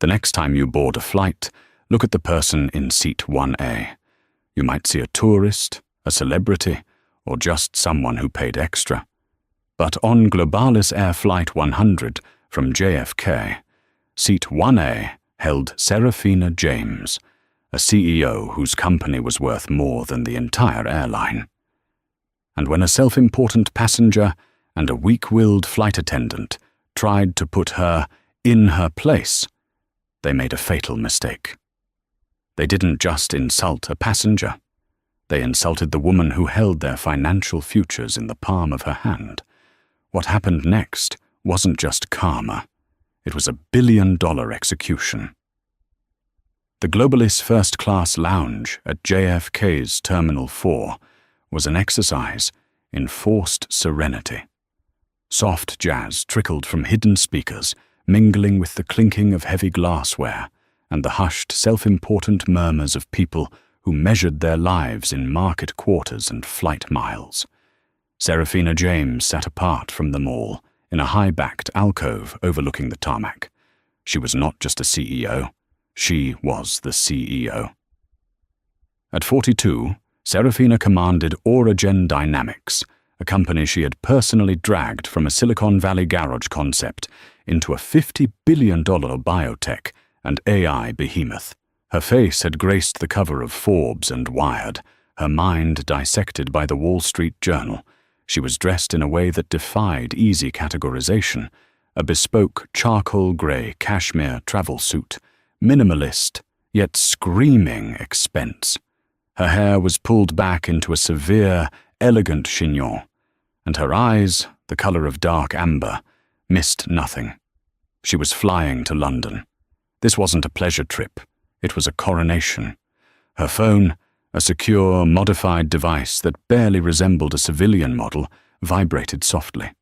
The next time you board a flight, look at the person in seat 1A. You might see a tourist, a celebrity, or just someone who paid extra. But on Globalis Air Flight 100 from JFK, seat 1A held Serafina James, a CEO whose company was worth more than the entire airline. And when a self-important passenger and a weak-willed flight attendant tried to put her in her place, they made a fatal mistake. They didn't just insult a passenger. They insulted the woman who held their financial futures in the palm of her hand. What happened next wasn't just karma. It was $1 billion execution. The Globalis first-class lounge at JFK's Terminal 4 was an exercise in forced serenity. Soft jazz trickled from hidden speakers, mingling with the clinking of heavy glassware and the hushed, self-important murmurs of people who measured their lives in market quarters and flight miles. Serafina James sat apart from them all in a high-backed alcove overlooking the tarmac. She was not just a CEO. She was the CEO. At 42, Serafina commanded Auragen Dynamics, a company she had personally dragged from a Silicon Valley garage concept into a $50 billion biotech and AI behemoth. Her face had graced the cover of Forbes and Wired, her mind dissected by the Wall Street Journal. She was dressed in a way that defied easy categorization, a bespoke charcoal-gray cashmere travel suit, minimalist, yet screaming expense. Her hair was pulled back into a severe, elegant chignon, and her eyes, the color of dark amber, missed nothing. She was flying to London. This wasn't a pleasure trip. It was a coronation. Her phone, a secure, modified device that barely resembled a civilian model, vibrated softly.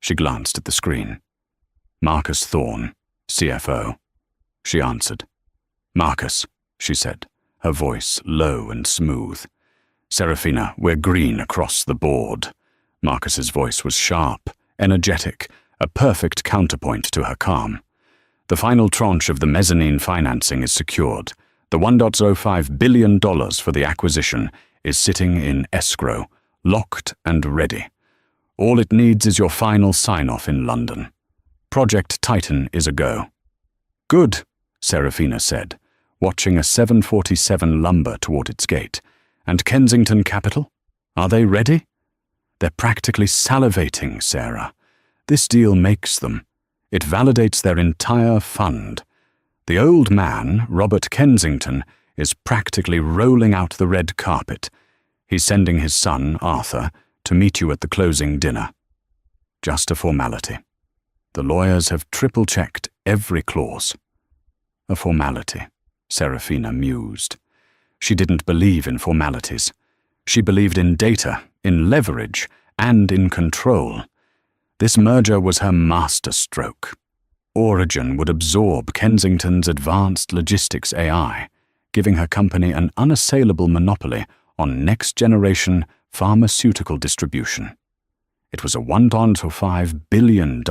She glanced at the screen. Marcus Thorne, CFO. She answered. Marcus, she said, her voice low and smooth. Serafina, we're green across the board. Marcus's voice was sharp, energetic, a perfect counterpoint to her calm. The final tranche of the mezzanine financing is secured. The $1.05 billion for the acquisition is sitting in escrow, locked and ready. All it needs is your final sign-off in London. Project Titan is a go. Good, Serafina said, watching a 747 lumber toward its gate. And Kensington Capital? Are they ready? They're practically salivating, Sarah. This deal makes them. It validates their entire fund. The old man, Robert Kensington, is practically rolling out the red carpet. He's sending his son, Arthur, to meet you at the closing dinner. Just a formality. The lawyers have triple-checked every clause. A formality, Serafina mused. She didn't believe in formalities. She believed in data, in leverage, and in control. This merger was her masterstroke. Auragen would absorb Kensington's advanced logistics AI, giving her company an unassailable monopoly on next-generation pharmaceutical distribution. It was a $1.05 billion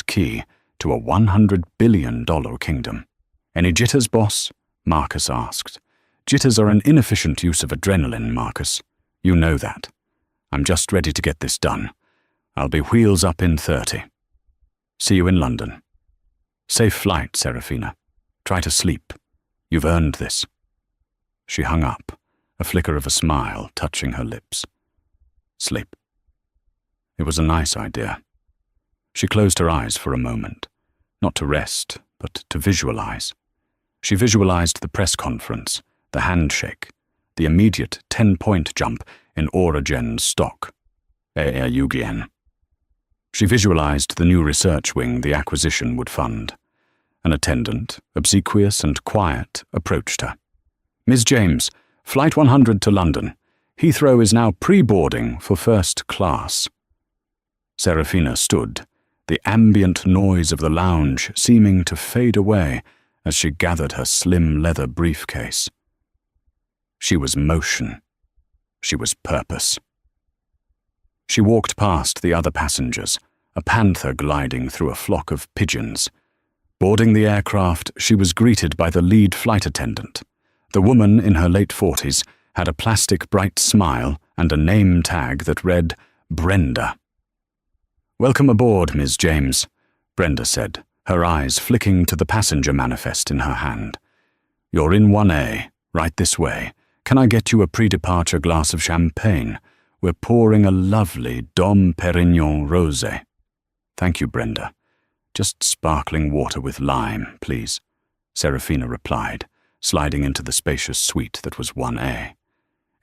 key to a $100 billion kingdom. Any jitters, boss? Marcus asked. Jitters are an inefficient use of adrenaline, Marcus. You know that. I'm just ready to get this done. I'll be wheels up in 30. See you in London. Safe flight, Serafina. Try to sleep. You've earned this. She hung up, a flicker of a smile touching her lips. Sleep. It was a nice idea. She closed her eyes for a moment, not to rest, but to visualize. She visualized the press conference, the handshake, the immediate 10-point jump in Auragen's stock. Air Eugien. She visualized the new research wing the acquisition would fund. An attendant, obsequious and quiet, approached her. Ms. James, Flight 100 to London. Heathrow is now pre-boarding for first class. Serafina stood, the ambient noise of the lounge seeming to fade away as she gathered her slim leather briefcase. She was motion. She was purpose. She walked past the other passengers, a panther gliding through a flock of pigeons. Boarding the aircraft, she was greeted by the lead flight attendant. The woman, in her late 40s, had a plastic bright smile and a name tag that read, Brenda. "Welcome aboard, Ms. James," Brenda said, her eyes flicking to the passenger manifest in her hand. "You're in 1A, right this way. Can I get you a pre-departure glass of champagne? We're pouring a lovely Dom Perignon Rosé." "Thank you, Brenda. Just sparkling water with lime, please," Serafina replied, sliding into the spacious suite that was 1A.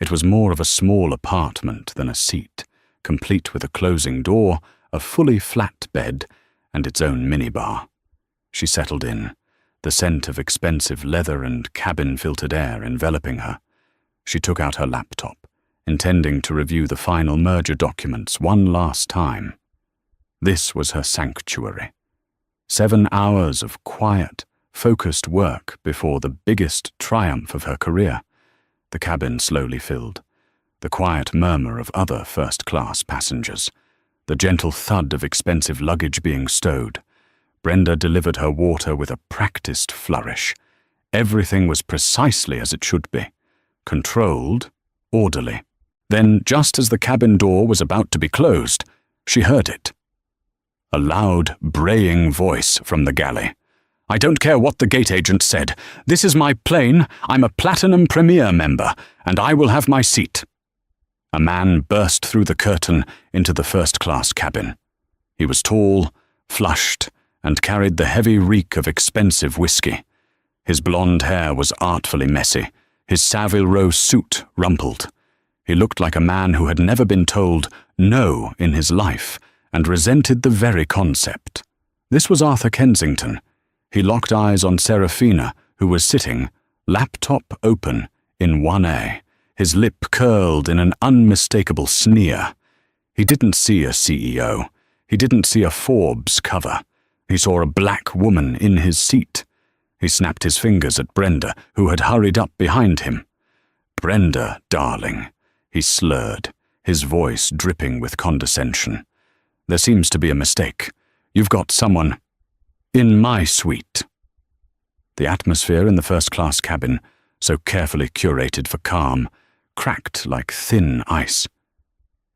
It was more of a small apartment than a seat, complete with a closing door, a fully flat bed, and its own minibar. She settled in, the scent of expensive leather and cabin-filtered air enveloping her. She took out her laptop, intending to review the final merger documents one last time. This was her sanctuary. 7 hours of quiet, focused work before the biggest triumph of her career. The cabin slowly filled. The quiet murmur of other first-class passengers. The gentle thud of expensive luggage being stowed. Brenda delivered her water with a practiced flourish. Everything was precisely as it should be. Controlled, orderly. Then, just as the cabin door was about to be closed, she heard it. A loud, braying voice from the galley. "I don't care what the gate agent said. This is my plane, I'm a Platinum Premier member, and I will have my seat." A man burst through the curtain into the first-class cabin. He was tall, flushed, and carried the heavy reek of expensive whiskey. His blonde hair was artfully messy, his Savile Row suit rumpled. He looked like a man who had never been told no in his life, and resented the very concept. This was Arthur Kensington. He locked eyes on Serafina, who was sitting, laptop open, in 1A, his lip curled in an unmistakable sneer. He didn't see a CEO. He didn't see a Forbes cover. He saw a black woman in his seat. He snapped his fingers at Brenda, who had hurried up behind him. "Brenda, darling," he slurred, his voice dripping with condescension. "There seems to be a mistake. You've got someone in my suite." The atmosphere in the first-class cabin, so carefully curated for calm, cracked like thin ice.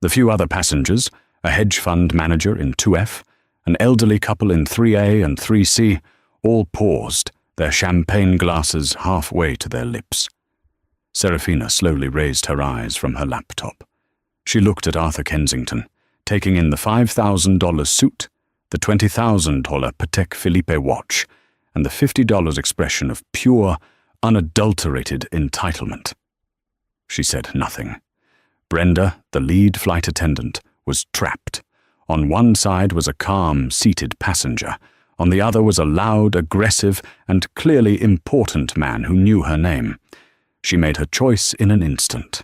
The few other passengers, a hedge fund manager in 2F, an elderly couple in 3A and 3C, all paused, their champagne glasses halfway to their lips. Serafina slowly raised her eyes from her laptop. She looked at Arthur Kensington, taking in the $5,000 suit, the $20,000 Patek Philippe watch, and the $50 expression of pure, unadulterated entitlement. She said nothing. Brenda, the lead flight attendant, was trapped. On one side was a calm, seated passenger. On the other was a loud, aggressive, and clearly important man who knew her name. She made her choice in an instant.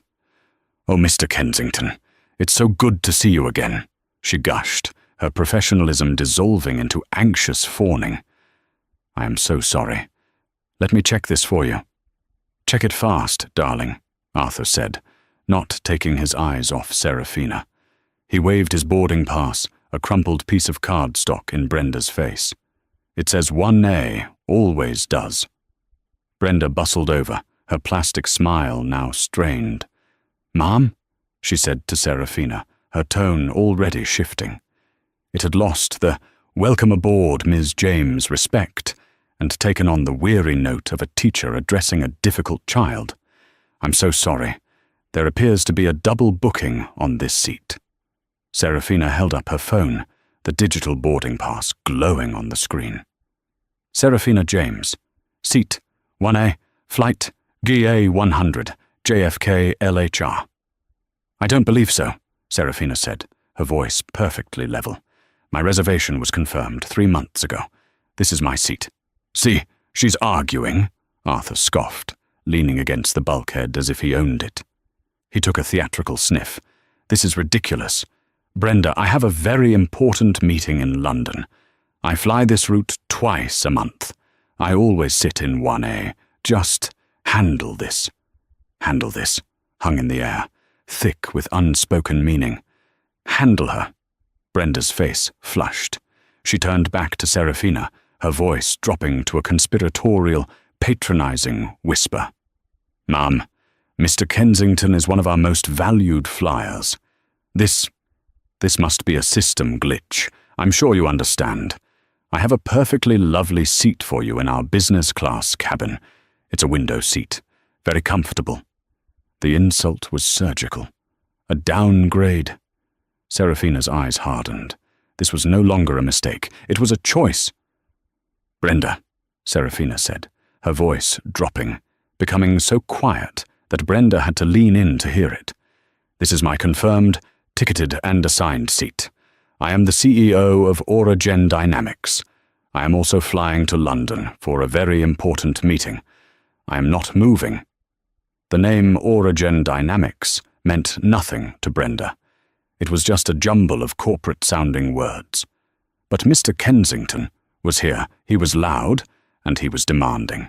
"Oh, Mr. Kensington, it's so good to see you again," she gushed, her professionalism dissolving into anxious fawning. "I am so sorry. Let me check this for you." "Check it fast, darling," Arthur said, not taking his eyes off Serafina. He waved his boarding pass, a crumpled piece of cardstock in Brenda's face. "It says 1A, always does." Brenda bustled over, her plastic smile now strained. "Ma'am?" she said to Serafina, her tone already shifting. It had lost the "welcome aboard, Ms. James" respect, and taken on the weary note of a teacher addressing a difficult child. "I'm so sorry. There appears to be a double booking on this seat." Serafina held up her phone, the digital boarding pass glowing on the screen. "Serafina James. Seat 1A, flight GA 100, JFK LHR." "I don't believe so," Serafina said, her voice perfectly level. "My reservation was confirmed 3 months ago. This is my seat." "See, she's arguing," Arthur scoffed, leaning against the bulkhead as if he owned it. He took a theatrical sniff. "This is ridiculous. Brenda, I have a very important meeting in London. I fly this route twice a month. I always sit in 1A. Just handle this." "Handle this," hung in the air, thick with unspoken meaning. "Handle her." Brenda's face flushed. She turned back to Serafina, her voice dropping to a conspiratorial, patronizing whisper. "Ma'am, Mr. Kensington is one of our most valued flyers. This must be a system glitch. I'm sure you understand. I have a perfectly lovely seat for you in our business class cabin. It's a window seat, very comfortable." The insult was surgical. A downgrade. Serafina's eyes hardened. This was no longer a mistake. It was a choice. "Brenda," Serafina said, her voice dropping, becoming so quiet that Brenda had to lean in to hear it. "This is my confirmed, ticketed and assigned seat. I am the CEO of Auragen Dynamics. I am also flying to London for a very important meeting. I am not moving." The name Auragen Dynamics meant nothing to Brenda. It was just a jumble of corporate-sounding words. But Mr. Kensington was here. He was loud, and he was demanding.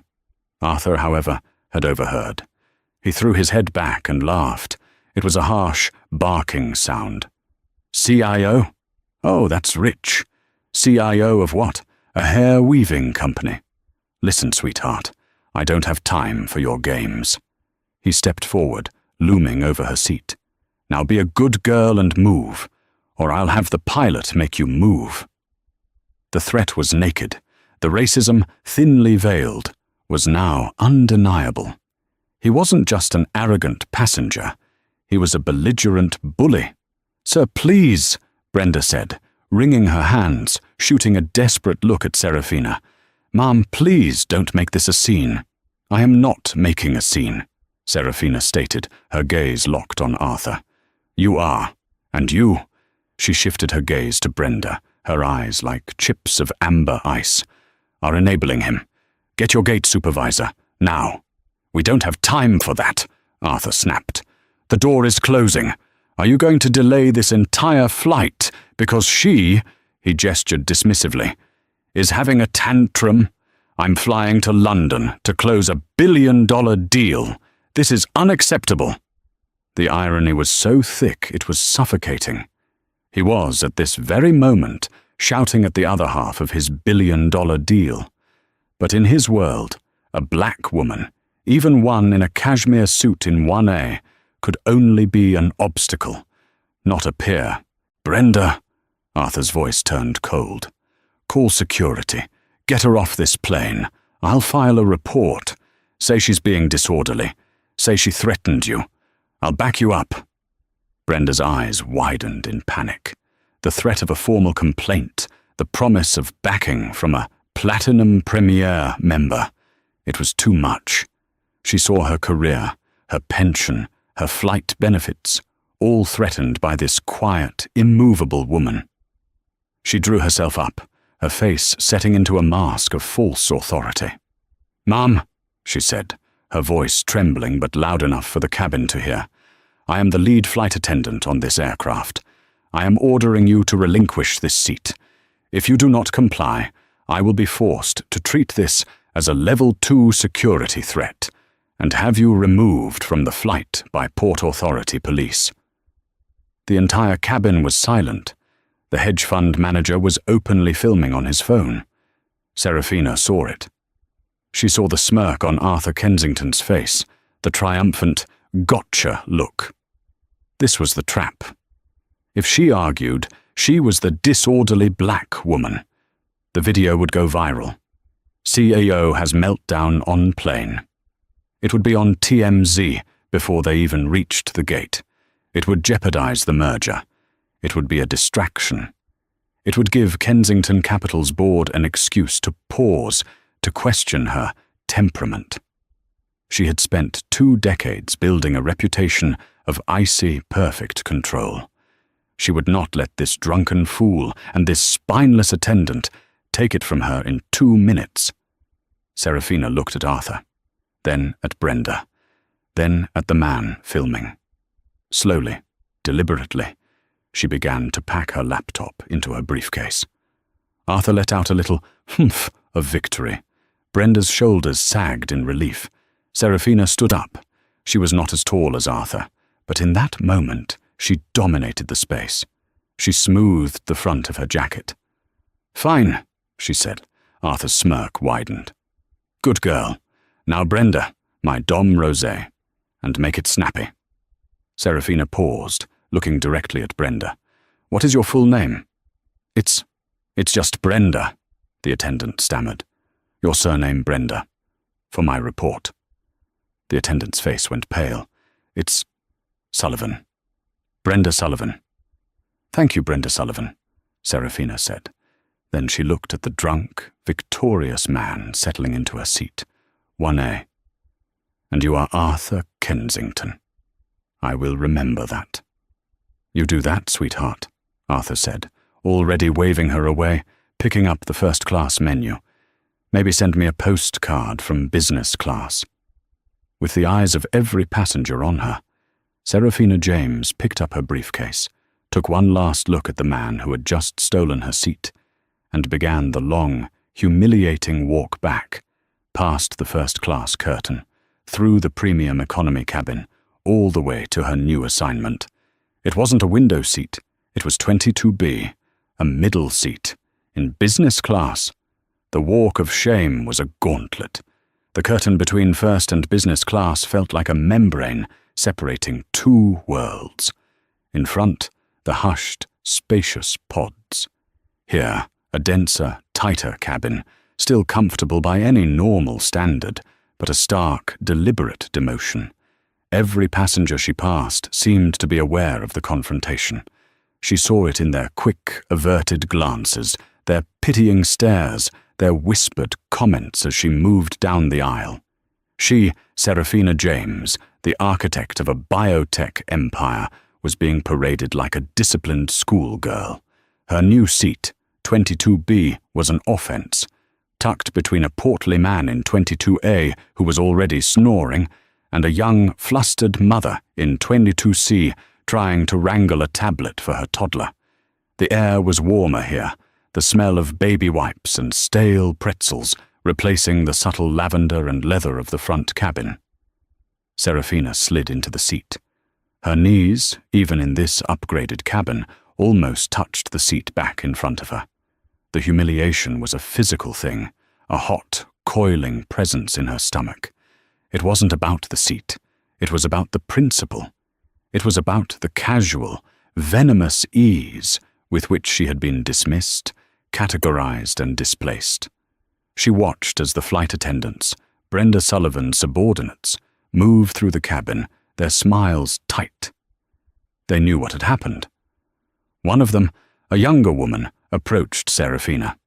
Arthur, however, had overheard. He threw his head back and laughed. It was a harsh, barking sound. "CIO? Oh, that's rich. CIO of what? A hair-weaving company. Listen, sweetheart, I don't have time for your games." He stepped forward, looming over her seat. "Now be a good girl and move, or I'll have the pilot make you move." The threat was naked. The racism, thinly veiled, was now undeniable. He wasn't just an arrogant passenger. He was a belligerent bully. "Sir, please," Brenda said, wringing her hands, shooting a desperate look at Serafina. "Ma'am, please don't make this a scene." "I am not making a scene," Serafina stated, her gaze locked on Arthur. "You are. And you." She shifted her gaze to Brenda, her eyes like chips of amber ice. "Are enabling him. Get your gate supervisor, now." "We don't have time for that," Arthur snapped. "The door is closing. Are you going to delay this entire flight because she," he gestured dismissively, "is having a tantrum? I'm flying to London to close a billion-dollar deal. This is unacceptable." The irony was so thick it was suffocating. He was, at this very moment, shouting at the other half of his billion-dollar deal. But in his world, a black woman, even one in a cashmere suit in 1A, could only be an obstacle, not a peer. "Brenda," Arthur's voice turned cold. "Call security. Get her off this plane. I'll file a report. Say she's being disorderly. Say she threatened you. I'll back you up." Brenda's eyes widened in panic. The threat of a formal complaint, the promise of backing from a Platinum Premier member. It was too much. She saw her career, her pension, her flight benefits, all threatened by this quiet, immovable woman. She drew herself up, her face setting into a mask of false authority. "Ma'am," she said, her voice trembling but loud enough for the cabin to hear, "I am the lead flight attendant on this aircraft. I am ordering you to relinquish this seat. If you do not comply, I will be forced to treat this as a Level 2 security threat and have you removed from the flight by Port Authority police." The entire cabin was silent. The hedge fund manager was openly filming on his phone. Serafina saw it. She saw the smirk on Arthur Kensington's face, the triumphant, "gotcha" look. This was the trap. If she argued, she was the disorderly black woman. The video would go viral. CAO has meltdown on plane. It would be on TMZ before they even reached the gate. It would jeopardize the merger. It would be a distraction. It would give Kensington Capital's board an excuse to pause, to question her temperament. She had spent 2 decades building a reputation of icy, perfect control. She would not let this drunken fool and this spineless attendant take it from her in 2 minutes. Serafina looked at Arthur, then at Brenda, then at the man filming. Slowly, deliberately, she began to pack her laptop into her briefcase. Arthur let out a little humph of victory. Brenda's shoulders sagged in relief. Serafina stood up. She was not as tall as Arthur, but in that moment she dominated the space. She smoothed the front of her jacket. "Fine," she said. Arthur's smirk widened. Good girl. Now Brenda, my Dom Rosé, and make it snappy. Serafina paused, looking directly at Brenda. What is your full name? It's just Brenda, the attendant stammered. Your surname, Brenda. For my report. The attendant's face went pale. It's Sullivan. Brenda Sullivan. Thank you, Brenda Sullivan, Serafina said. Then she looked at the drunk, victorious man settling into a seat. 1A. And you are Arthur Kensington. I will remember that. You do that, sweetheart, Arthur said, already waving her away, picking up the first-class menu. Maybe send me a postcard from business class. With the eyes of every passenger on her, Serafina James picked up her briefcase, took one last look at the man who had just stolen her seat, and began the long, humiliating walk back, past the first-class curtain, through the premium economy cabin, all the way to her new assignment. It wasn't a window seat, it was 22B, a middle seat, in business class. The walk of shame was a gauntlet. The curtain between first and business class felt like a membrane separating two worlds. In front, the hushed, spacious pods. Here, a denser, tighter cabin, still comfortable by any normal standard, but a stark, deliberate demotion. Every passenger she passed seemed to be aware of the confrontation. She saw it in their quick, averted glances, their pitying stares, their whispered comments as she moved down the aisle. She, Serafina James, the architect of a biotech empire, was being paraded like a disciplined schoolgirl. Her new seat, 22B, was an offense, tucked between a portly man in 22A who was already snoring and a young, flustered mother in 22C trying to wrangle a tablet for her toddler. The air was warmer here, the smell of baby wipes and stale pretzels replacing the subtle lavender and leather of the front cabin. Serafina slid into the seat. Her knees, even in this upgraded cabin, almost touched the seat back in front of her. The humiliation was a physical thing, a hot, coiling presence in her stomach. It wasn't about the seat. It was about the principle. It was about the casual, venomous ease with which she had been dismissed, categorized and displaced. She watched as the flight attendants, Brenda Sullivan's subordinates, moved through the cabin, their smiles tight. They knew what had happened. One of them, a younger woman, approached Serafina.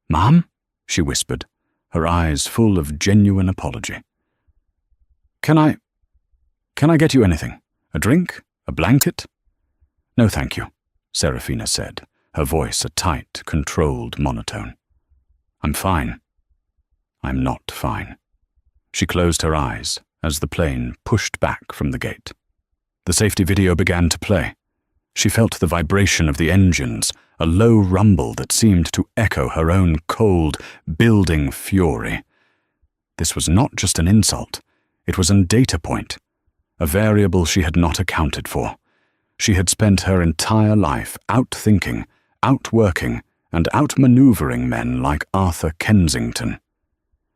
"Ma'am?" she whispered, her eyes full of genuine apology. Can I get you anything? A drink? A blanket?" "No, thank you," Serafina said, her voice a tight, controlled monotone. "I'm fine." "I'm not fine." She closed her eyes as the plane pushed back from the gate. The safety video began to play. She felt the vibration of the engines, a low rumble that seemed to echo her own cold, building fury. This was not just an insult. It was a data point, a variable she had not accounted for. She had spent her entire life outthinking, outworking, and outmaneuvering men like Arthur Kensington.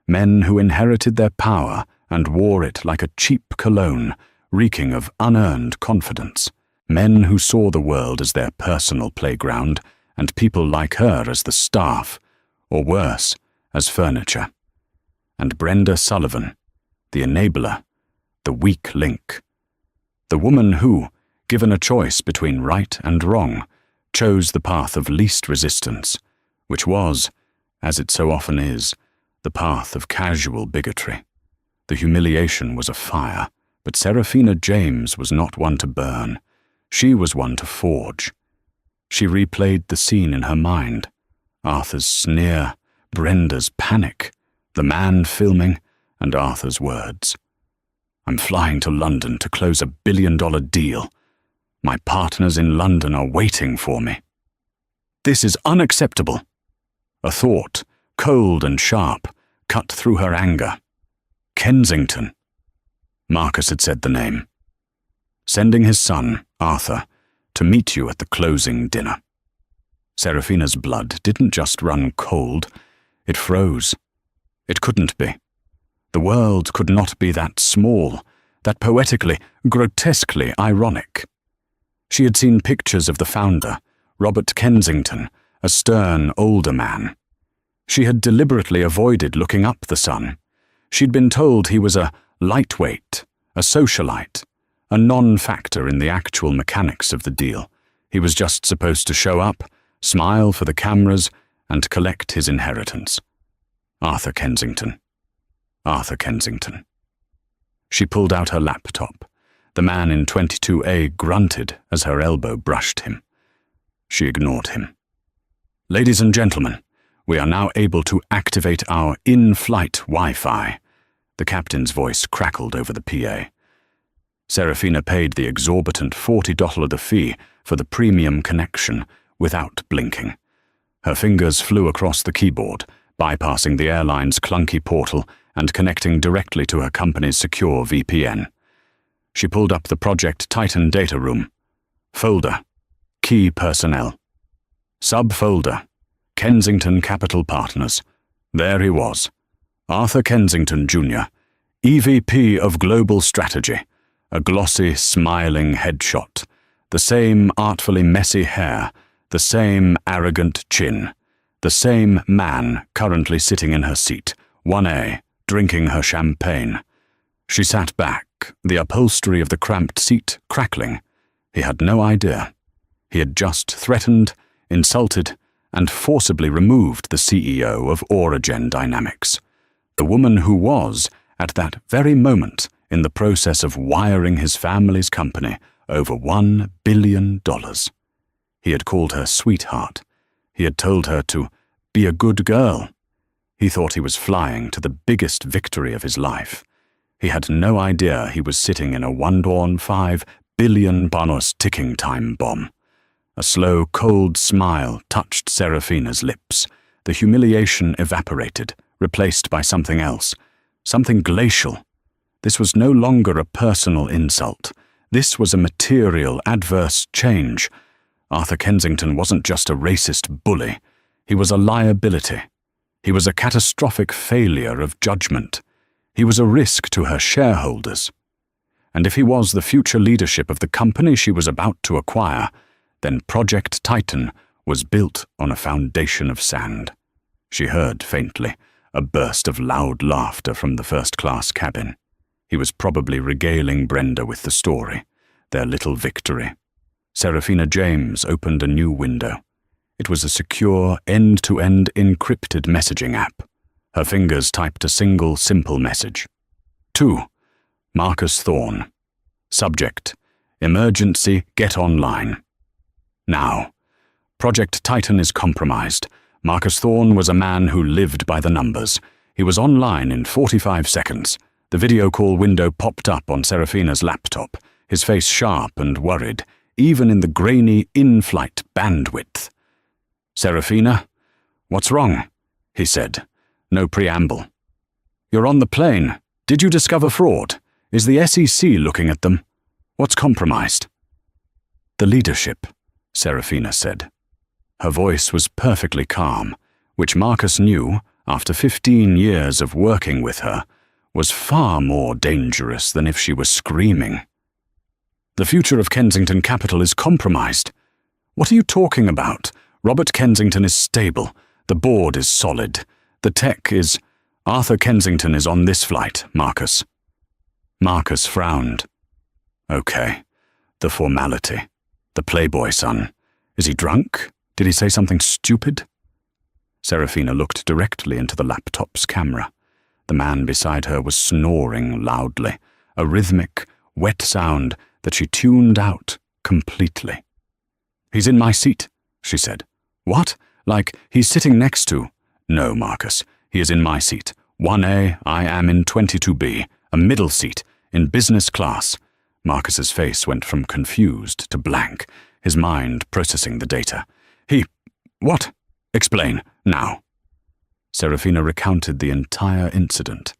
Men who inherited their power and wore it like a cheap cologne, reeking of unearned confidence. Men who saw the world as their personal playground and people like her as the staff, or worse, as furniture. And Brenda Sullivan, the enabler, the weak link. The woman who, given a choice between right and wrong, chose the path of least resistance, which was, as it so often is, the path of casual bigotry. The humiliation was a fire, but Serafina James was not one to burn. She was one to forge. She replayed the scene in her mind. Arthur's sneer, Brenda's panic, the man filming, and Arthur's words. "I'm flying to London to close a billion-dollar deal. My partners in London are waiting for me. This is unacceptable." A thought, cold and sharp, cut through her anger. Kensington. Marcus had said the name. Sending his son, Arthur, to meet you at the closing dinner. Serafina's blood didn't just run cold, It froze. It couldn't be. The world could not be that small, that poetically, grotesquely ironic. She had seen pictures of the founder, Robert Kensington, a stern, older man. She had deliberately avoided looking up the son. She'd been told he was a lightweight, a socialite, a non-factor in the actual mechanics of the deal. He was just supposed to show up, smile for the cameras, and collect his inheritance. Arthur Kensington. Arthur Kensington. She pulled out her laptop. The man in 22A grunted as her elbow brushed him. She ignored him. Ladies and gentlemen, we are now able to activate our in-flight Wi-Fi. The captain's voice crackled over the PA. Serafina paid the exorbitant $40 fee for the premium connection without blinking. Her fingers flew across the keyboard, bypassing the airline's clunky portal and connecting directly to her company's secure VPN. She pulled up the Project Titan data room. Folder. Key personnel. Subfolder. Kensington Capital Partners. There he was. Arthur Kensington, Jr., EVP of Global Strategy. A glossy, smiling headshot. The same artfully messy hair. The same arrogant chin. The same man currently sitting in her seat, 1A, drinking her champagne. She sat back, the upholstery of the cramped seat crackling. He had no idea. He had just threatened, insulted, and forcibly removed the CEO of Auragen Dynamics, the woman who was, at that very moment, in the process of wiring his family's company over $1 billion. He had called her sweetheart. He had told her to be a good girl. He thought he was flying to the biggest victory of his life. He had no idea he was sitting in a 1.5 billion Panos ticking time bomb. A slow, cold smile touched Serafina's lips. The humiliation evaporated, replaced by something else, something glacial. This was no longer a personal insult. This was a material, adverse change. Arthur Kensington wasn't just a racist bully. He was a liability. He was a catastrophic failure of judgment. He was a risk to her shareholders. And if he was the future leadership of the company she was about to acquire, then Project Titan was built on a foundation of sand. She heard faintly a burst of loud laughter from the first-class cabin. He was probably regaling Brenda with the story, their little victory. Serafina James opened a new window. It was a secure, end-to-end encrypted messaging app. Her fingers typed a single, simple message. To Marcus Thorne. Subject: Emergency, get online. Now. Project Titan is compromised. Marcus Thorne was a man who lived by the numbers. He was online in 45 seconds. The video call window popped up on Serafina's laptop, his face sharp and worried, even in the grainy in-flight bandwidth. Serafina, what's wrong? He said. No preamble. You're on the plane. Did you discover fraud? Is the SEC looking at them? What's compromised? The leadership, Serafina said. Her voice was perfectly calm, which Marcus knew, after 15 years of working with her, was far more dangerous than if she were screaming. The future of Kensington Capital is compromised. What are you talking about? Robert Kensington is stable. The board is solid. The tech is... Arthur Kensington is on this flight, Marcus. Marcus frowned. Okay. The formality. The playboy son. Is he drunk? Did he say something stupid? Serafina looked directly into the laptop's camera. The man beside her was snoring loudly, a rhythmic, wet sound that she tuned out completely. He's in my seat, she said. What? Like he's sitting next to... No, Marcus. He is in my seat. 1A, I am in 22B, a middle seat, in business class. Marcus's face went from confused to blank, his mind processing the data. What? Explain, now. Serafina recounted the entire incident.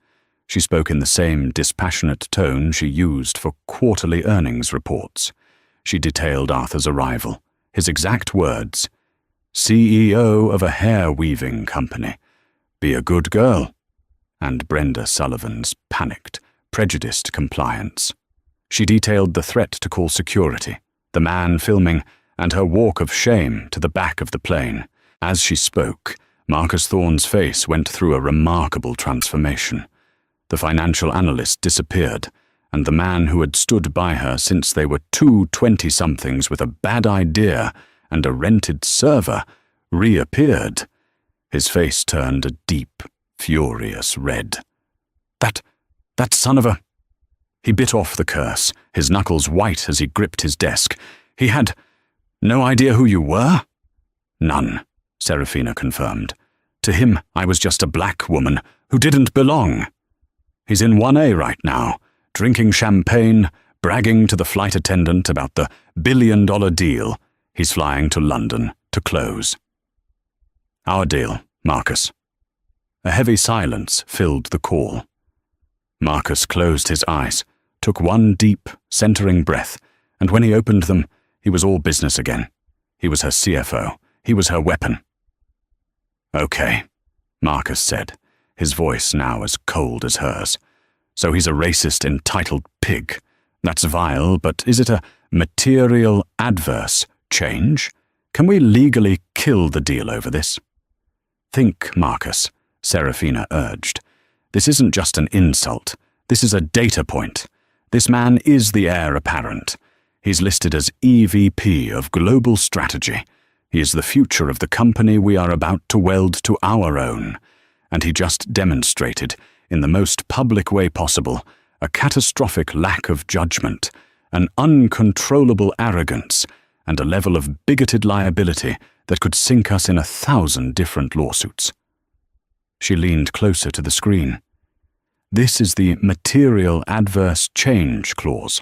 She spoke in the same dispassionate tone she used for quarterly earnings reports. She detailed Arthur's arrival, his exact words. CEO of a hair-weaving company. Be a good girl. And Brenda Sullivan's panicked, prejudiced compliance. She detailed the threat to call security, the man filming, and her walk of shame to the back of the plane. As she spoke, Marcus Thorne's face went through a remarkable transformation. The financial analyst disappeared, and the man who had stood by her since they were two 20-somethings with a bad idea and a rented server reappeared. His face turned a deep, furious red. That son of a... He bit off the curse, his knuckles white as he gripped his desk. He had no idea who you were? None, Serafina confirmed. To him, I was just a black woman who didn't belong. He's in 1A right now, drinking champagne, bragging to the flight attendant about the billion-dollar deal he's flying to London to close. Our deal, Marcus. A heavy silence filled the call. Marcus closed his eyes, took one deep, centering breath, and when he opened them, he was all business again. He was her CFO. He was her weapon. Okay, Marcus said, his voice now as cold as hers. So he's a racist, entitled pig. That's vile, but is it a material adverse change? Can we legally kill the deal over this? Think, Marcus, Serafina urged. This isn't just an insult. This is a data point. This man is the heir apparent. He's listed as EVP of Global Strategy. He is the future of the company we are about to weld to our own. And he just demonstrated, in the most public way possible, a catastrophic lack of judgment, an uncontrollable arrogance, and a level of bigoted liability that could sink us in 1,000 different lawsuits. She leaned closer to the screen. This is the Material Adverse Change Clause.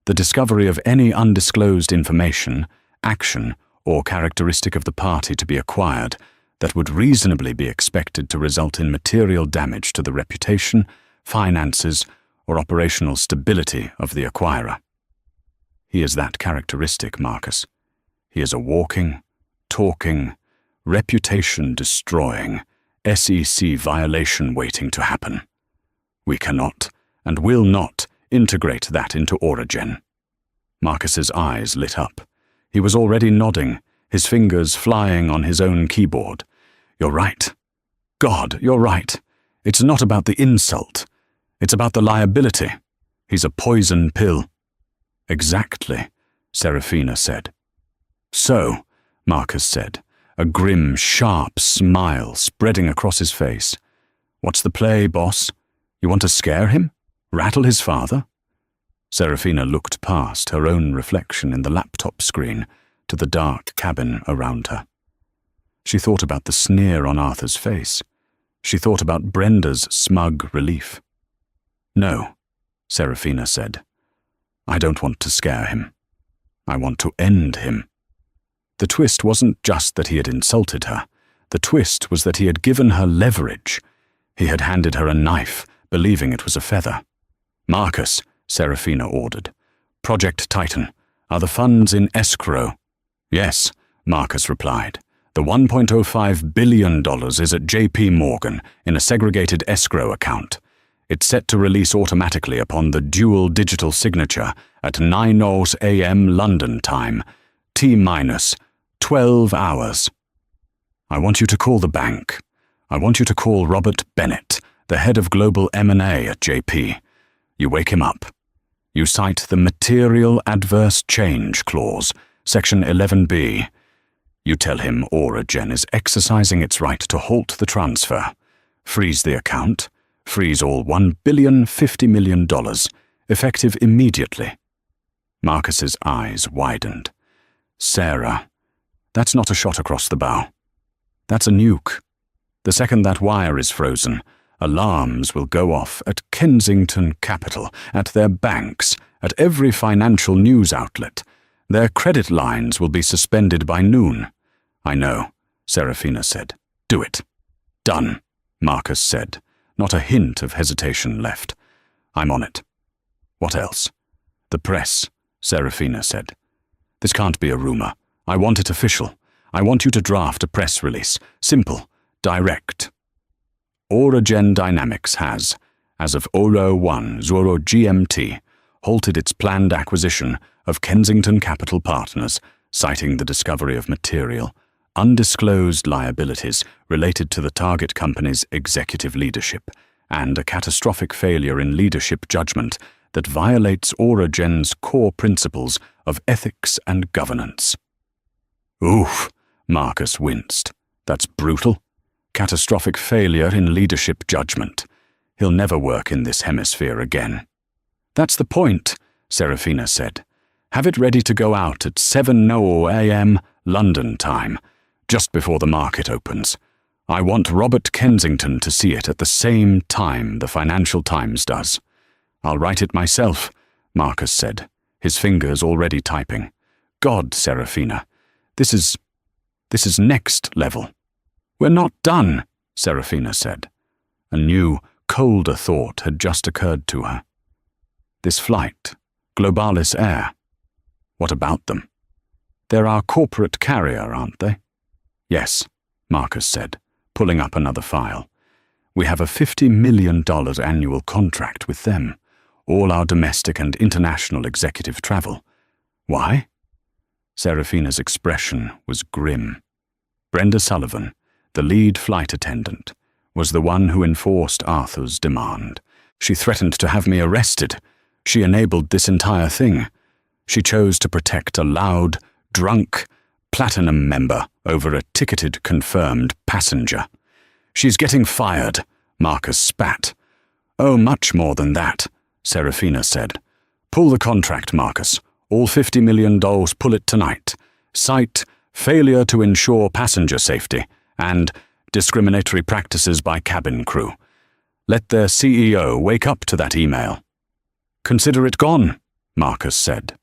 The discovery of any undisclosed information, action, or characteristic of the party to be acquired that would reasonably be expected to result in material damage to the reputation, finances, or operational stability of the acquirer. He is that characteristic, Marcus. He is a walking, talking, reputation-destroying, SEC violation waiting to happen. We cannot, and will not, integrate that into Origen. Marcus's eyes lit up. He was already nodding, his fingers flying on his own keyboard. You're right. God, you're right. It's not about the insult. It's about the liability. He's a poison pill. Exactly, Serafina said. So, Marcus said, a grim, sharp smile spreading across his face. What's the play, boss? You want to scare him? Rattle his father? Serafina looked past her own reflection in the laptop screen to the dark cabin around her. She thought about the sneer on Arthur's face. She thought about Brenda's smug relief. No, Serafina said. I don't want to scare him. I want to end him. The twist wasn't just that he had insulted her. The twist was that he had given her leverage. He had handed her a knife, believing it was a feather. Marcus, Serafina ordered. Project Titan. Are the funds in escrow? Yes, Marcus replied. The $1.05 billion is at JP Morgan in a segregated escrow account. It's set to release automatically upon the dual digital signature at 9:00 a.m. London time, T-minus 12 hours. I want you to call the bank. I want you to call Robert Bennett, the head of global M&A at JP. You wake him up. You cite the Material Adverse Change Clause, Section 11B. You tell him Origen is exercising its right to halt the transfer, freeze the account, freeze all $1,050 million, effective immediately. Marcus's eyes widened. Sarah, that's not a shot across the bow. That's a nuke. The second that wire is frozen, alarms will go off at Kensington Capital, at their banks, at every financial news outlet. Their credit lines will be suspended by noon. I know, Serafina said. Do it. Done, Marcus said, not a hint of hesitation left. I'm on it. What else? The press, Serafina said. This can't be a rumor. I want it official. I want you to draft a press release. Simple. Direct. Auragen Dynamics has, as of 01 Zoro GMT, halted its planned acquisition of Kensington Capital Partners, citing the discovery of material, undisclosed liabilities related to the target company's executive leadership, and a catastrophic failure in leadership judgment that violates Auragen's core principles of ethics and governance. Oof, Marcus winced. That's brutal. Catastrophic failure in leadership judgment. He'll never work in this hemisphere again. That's the point, Serafina said. Have it ready to go out at 7 a.m. London time, just before the market opens. I want Robert Kensington to see it at the same time the Financial Times does. I'll write it myself, Marcus said, his fingers already typing. God, Serafina, this is next level. We're not done, Serafina said. A new, colder thought had just occurred to her. This flight, Globalis Air. What about them? They're our corporate carrier, aren't they? Yes, Marcus said, pulling up another file. We have a $50 million annual contract with them, all our domestic and international executive travel. Why? Serafina's expression was grim. Brenda Sullivan, the lead flight attendant, was the one who enforced Arthur's demand. She threatened to have me arrested. She enabled this entire thing. She chose to protect a loud, drunk, platinum member over a ticketed, confirmed passenger. She's getting fired, Marcus spat. Oh, much more than that, Serafina said. Pull the contract, Marcus. All $50 million, pull it tonight. Cite failure to ensure passenger safety and discriminatory practices by cabin crew. Let their CEO wake up to that email. Consider it gone, Marcus said.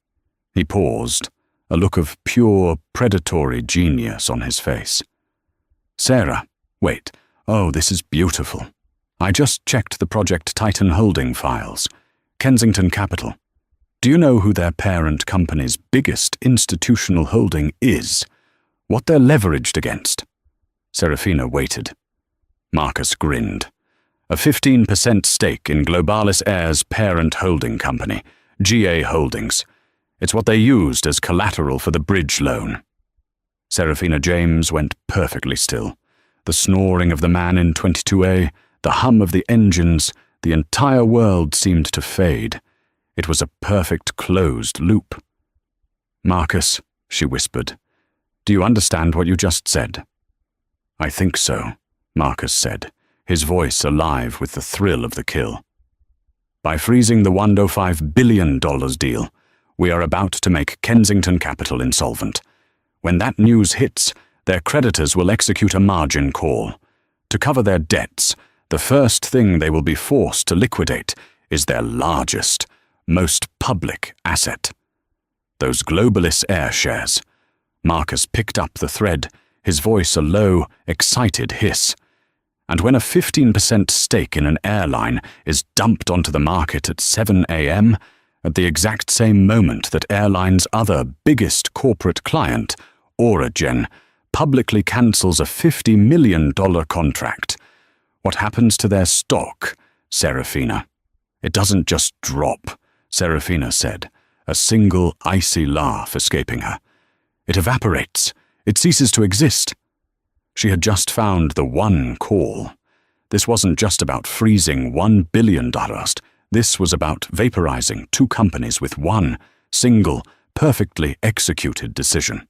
He paused, a look of pure, predatory genius on his face. Sarah, wait. Oh, this is beautiful. I just checked the Project Titan holding files. Kensington Capital. Do you know who their parent company's biggest institutional holding is? What they're leveraged against? Serafina waited. Marcus grinned. A 15% stake in Globalis Air's parent holding company, GA Holdings. It's what they used as collateral for the bridge loan. Serafina James went perfectly still. The snoring of the man in 22A, the hum of the engines, the entire world seemed to fade. It was a perfect closed loop. Marcus, she whispered, do you understand what you just said? I think so, Marcus said, his voice alive with the thrill of the kill. By freezing the $105 billion deal, we are about to make Kensington Capital insolvent. When that news hits, their creditors will execute a margin call. To cover their debts, the first thing they will be forced to liquidate is their largest, most public asset. Those Globalis Air shares. Marcus picked up the thread, his voice a low, excited hiss. And when a 15% stake in an airline is dumped onto the market at 7 a.m., at the exact same moment that airline's other biggest corporate client, Auragen, publicly cancels a $50 million contract, what happens to their stock, Serafina? It doesn't just drop, Serafina said, a single icy laugh escaping her. It evaporates. It ceases to exist. She had just found the one call. This wasn't just about freezing $1 billion. This was about vaporizing two companies with one single, perfectly executed decision.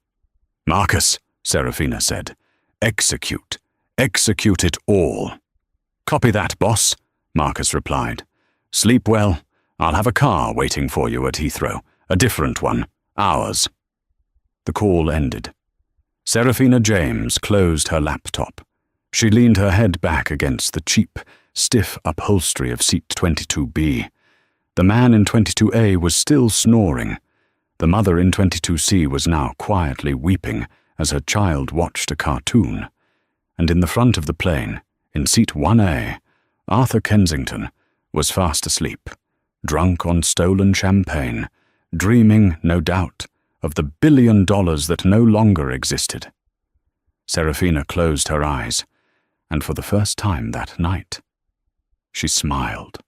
Marcus, Serafina said, execute. Execute it all. Copy that, boss, Marcus replied. Sleep well. I'll have a car waiting for you at Heathrow. A different one. Ours. The call ended. Serafina James closed her laptop. She leaned her head back against the cheap, stiff upholstery of seat 22B. The man in 22A was still snoring. The mother in 22C was now quietly weeping as her child watched a cartoon. And in the front of the plane, in seat 1A, Arthur Kensington was fast asleep, drunk on stolen champagne, dreaming, no doubt, of the $1 billion that no longer existed. Serafina closed her eyes. and for the first time that night. She smiled.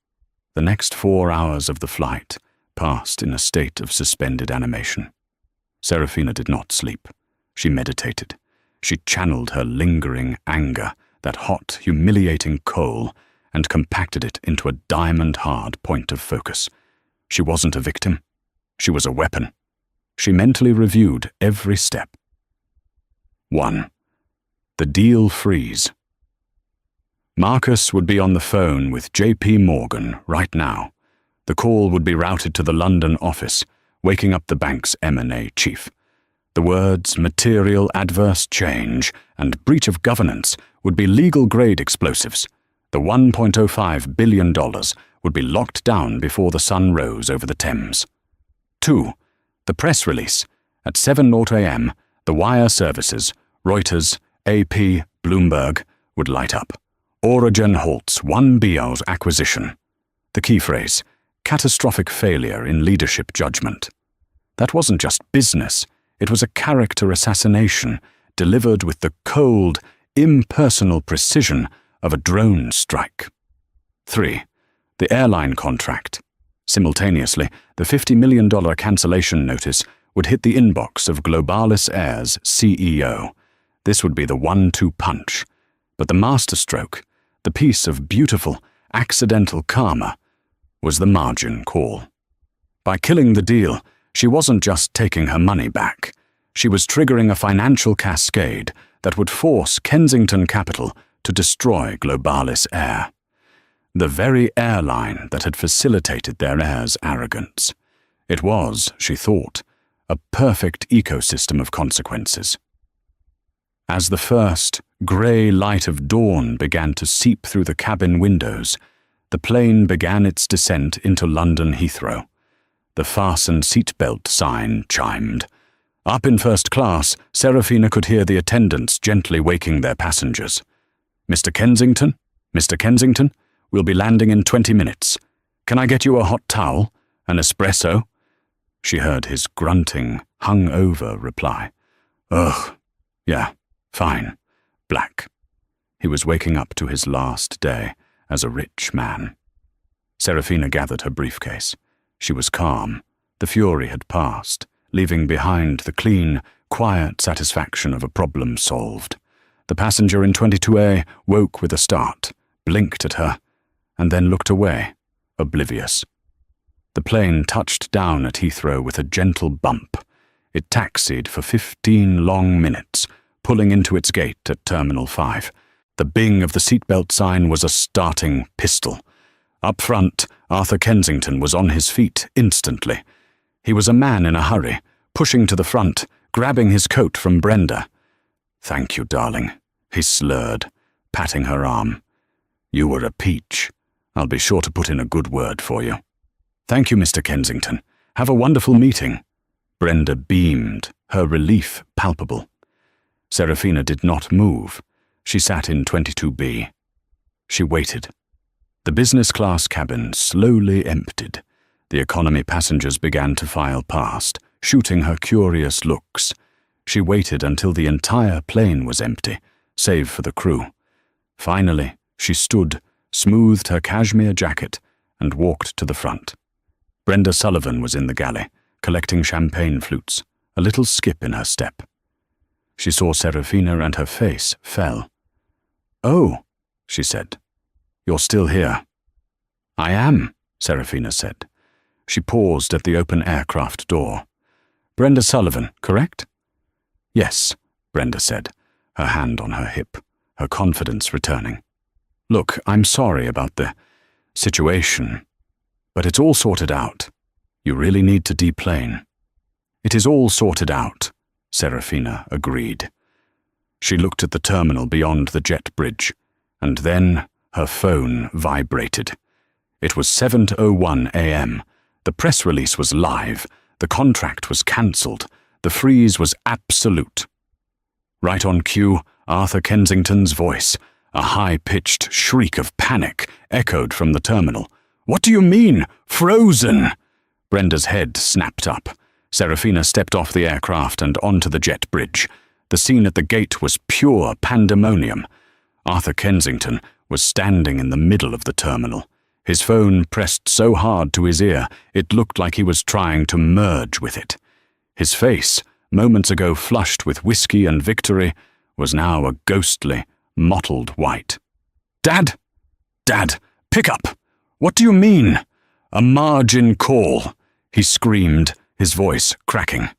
The next 4 hours of the flight passed in a state of suspended animation. Serafina did not sleep. She meditated. She channeled her lingering anger, that hot, humiliating coal, and compacted it into a diamond-hard point of focus. She wasn't a victim. She was a weapon. She mentally reviewed every step. 1. The deal freeze. Marcus would be on the phone with J.P. Morgan right now. The call would be routed to the London office, waking up the bank's M&A chief. The words material adverse change and breach of governance would be legal-grade explosives. The $1.05 billion would be locked down before the sun rose over the Thames. 2. The press release. At 7:00 a.m., the wire services, Reuters, AP, Bloomberg, would light up. Origen halts 1BL's acquisition. The key phrase, catastrophic failure in leadership judgment. That wasn't just business. It was a character assassination delivered with the cold, impersonal precision of a drone strike. 3. The airline contract. Simultaneously, the $50 million cancellation notice would hit the inbox of Globalis Air's CEO. This would be the 1-2 punch. But the masterstroke, the piece of beautiful, accidental karma, was the margin call. By killing the deal, she wasn't just taking her money back. She was triggering a financial cascade that would force Kensington Capital to destroy Globalis Air, the very airline that had facilitated their heir's arrogance. It was, she thought, a perfect ecosystem of consequences. As the first grey light of dawn began to seep through the cabin windows, the plane began its descent into London Heathrow. The fasten seatbelt sign chimed. Up in first class, Serafina could hear the attendants gently waking their passengers. Mr. Kensington? Mr. Kensington? We'll be landing in 20 minutes. Can I get you a hot towel? An espresso? She heard his grunting, hung-over reply. Ugh. Yeah, fine. Black. He was waking up to his last day as a rich man. Serafina gathered her briefcase. She was calm. The fury had passed, leaving behind the clean, quiet satisfaction of a problem solved. The passenger in 22A woke with a start, blinked at her, and then looked away, oblivious. The plane touched down at Heathrow with a gentle bump. It taxied for 15 long minutes, pulling into its gate at Terminal 5. The bing of the seatbelt sign was a starting pistol. Up front, Arthur Kensington was on his feet instantly. He was a man in a hurry, pushing to the front, grabbing his coat from Brenda. "Thank you, darling," he slurred, patting her arm. "You were a peach. I'll be sure to put in a good word for you." "Thank you, Mr. Kensington. Have a wonderful meeting." Brenda beamed, her relief palpable. Serafina did not move. She sat in 22B. She waited. The business-class cabin slowly emptied. The economy passengers began to file past, shooting her curious looks. She waited until the entire plane was empty, save for the crew. Finally, she stood, smoothed her cashmere jacket, and walked to the front. Brenda Sullivan was in the galley, collecting champagne flutes, a little skip in her step. She saw Serafina and her face fell. "Oh," she said. "You're still here." "I am," Serafina said. She paused at the open aircraft door. "Brenda Sullivan, correct?" "Yes," Brenda said, her hand on her hip, her confidence returning. "Look, I'm sorry about the situation, but it's all sorted out. You really need to deplane." "It is all sorted out," Serafina agreed. She looked at the terminal beyond the jet bridge, and then her phone vibrated. It was 7:01 a.m. The press release was live. The contract was cancelled. The freeze was absolute. Right on cue, Arthur Kensington's voice, a high-pitched shriek of panic, echoed from the terminal. "What do you mean? Frozen?" Brenda's head snapped up. Serafina stepped off the aircraft and onto the jet bridge. The scene at the gate was pure pandemonium. Arthur Kensington was standing in the middle of the terminal, his phone pressed so hard to his ear it looked like he was trying to merge with it. His face, moments ago flushed with whiskey and victory, was now a ghostly, mottled white. "Dad! Dad, pick up! What do you mean? A margin call," he screamed, his voice cracking.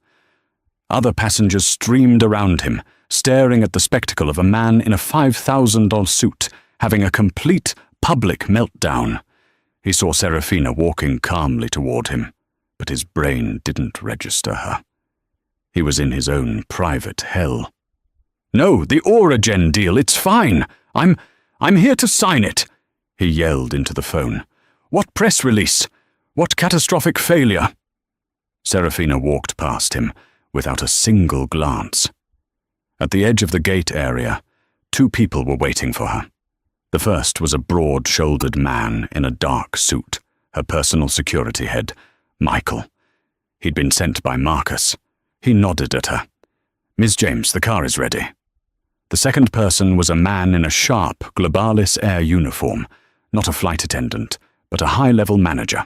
Other passengers streamed around him, staring at the spectacle of a man in a $5,000 suit having a complete public meltdown. He saw Serafina walking calmly toward him, but his brain didn't register her. He was in his own private hell. "No, the Auragen deal, it's fine. I'm here to sign it," he yelled into the phone. "What press release? What catastrophic failure?" Serafina walked past him without a single glance. At the edge of the gate area, 2 people were waiting for her. The first was a broad-shouldered man in a dark suit, her personal security head, Michael. He'd been sent by Marcus. He nodded at her. "Ms. James, the car is ready." The second person was a man in a sharp Globalis Air uniform, not a flight attendant, but a high-level manager.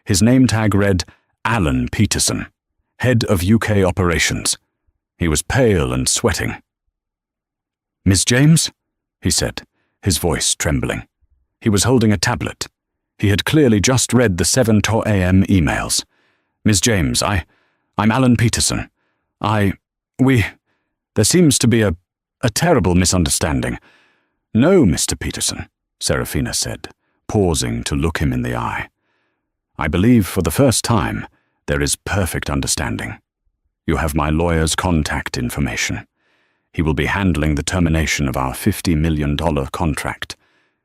His name tag read Alan Peterson, head of UK operations. He was pale and sweating. "Ms. James?" he said, his voice trembling. He was holding a tablet. He had clearly just read the 7 a.m. emails. "Ms. James, I'm Alan Peterson. There seems to be a terrible misunderstanding." "No, Mr. Peterson," Serafina said, pausing to look him in the eye. "I believe for the first time there is perfect understanding. You have my lawyer's contact information. He will be handling the termination of our $50 million contract.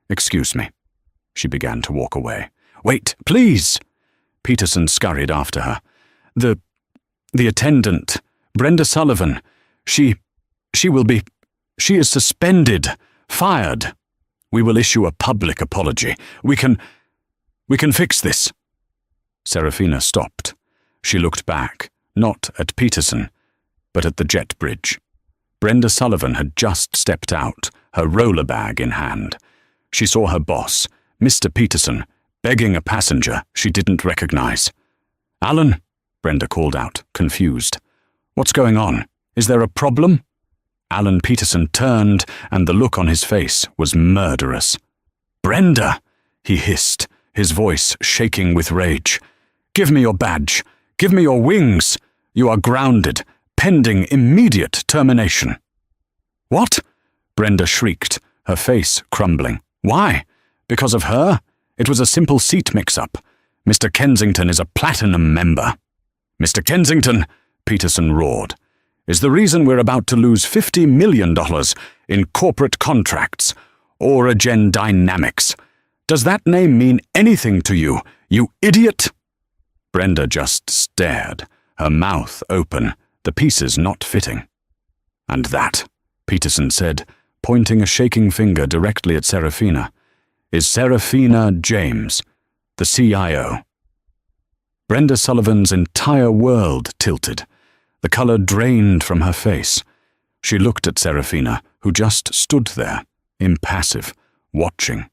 Excuse me." She began to walk away. "Wait, please!" Peterson scurried after her. The attendant, Brenda Sullivan, she is suspended, fired. We will issue a public apology. We can fix this." Serafina stopped. She looked back, not at Peterson, but at the jet bridge. Brenda Sullivan had just stepped out, her roller bag in hand. She saw her boss, Mr. Peterson, begging a passenger she didn't recognize. "Alan," Brenda called out, confused. "What's going on? Is there a problem?" Alan Peterson turned, and the look on his face was murderous. "Brenda!" he hissed, his voice shaking with rage. "Give me your badge. Give me your wings. You are grounded, pending immediate termination." "What?" Brenda shrieked, her face crumbling. "Why? Because of her? It was a simple seat mix-up. Mr. Kensington is a platinum member." "Mr. Kensington," Peterson roared, "is the reason we're about to lose $50 million in corporate contracts. Auragen Dynamics. Does that name mean anything to you, you idiot?" Brenda just stared, her mouth open, the pieces not fitting. "And that," Peterson said, pointing a shaking finger directly at Serafina, "is Serafina James, the CIO." Brenda Sullivan's entire world tilted. The color drained from her face. She looked at Serafina, who just stood there, impassive, watching.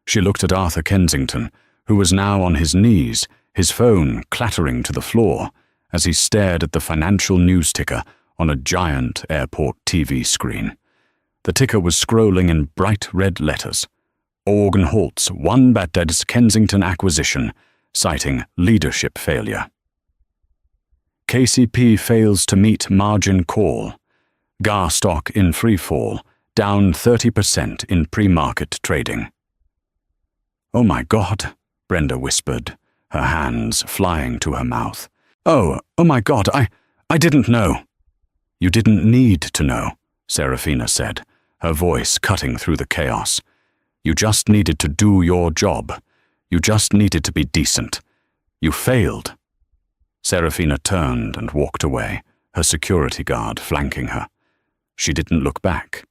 She looked at Arthur Kensington, who was now on his knees, his phone clattering to the floor, as he stared at the financial news ticker on a giant airport TV screen. The ticker was scrolling in bright red letters. Organ Holtz won Baghdad's Kensington acquisition, citing leadership failure. KCP fails to meet margin call. GAR stock in free fall, down 30% in pre-market trading. "Oh my God," Brenda whispered, her hands flying to her mouth. Oh my God, I didn't know." "You didn't need to know," Serafina said, her voice cutting through the chaos. "You just needed to do your job. You just needed to be decent. You failed." Serafina turned and walked away, her security guard flanking her. She didn't look back.